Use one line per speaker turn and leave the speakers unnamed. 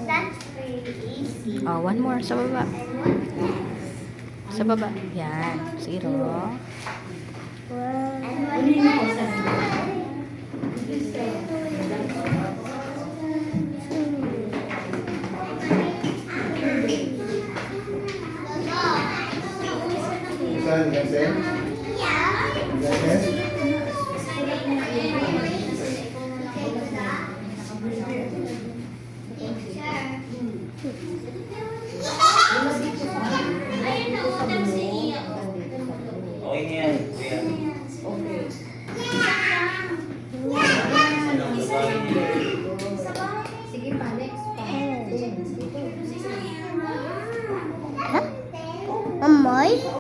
That's pretty easy.
Oh, one more sa baba. Sa baba. Yan. 0.
Saan? Gansen? Gansen?
Okay na yan, kuya.
Sige pa, next pa.
Amoy?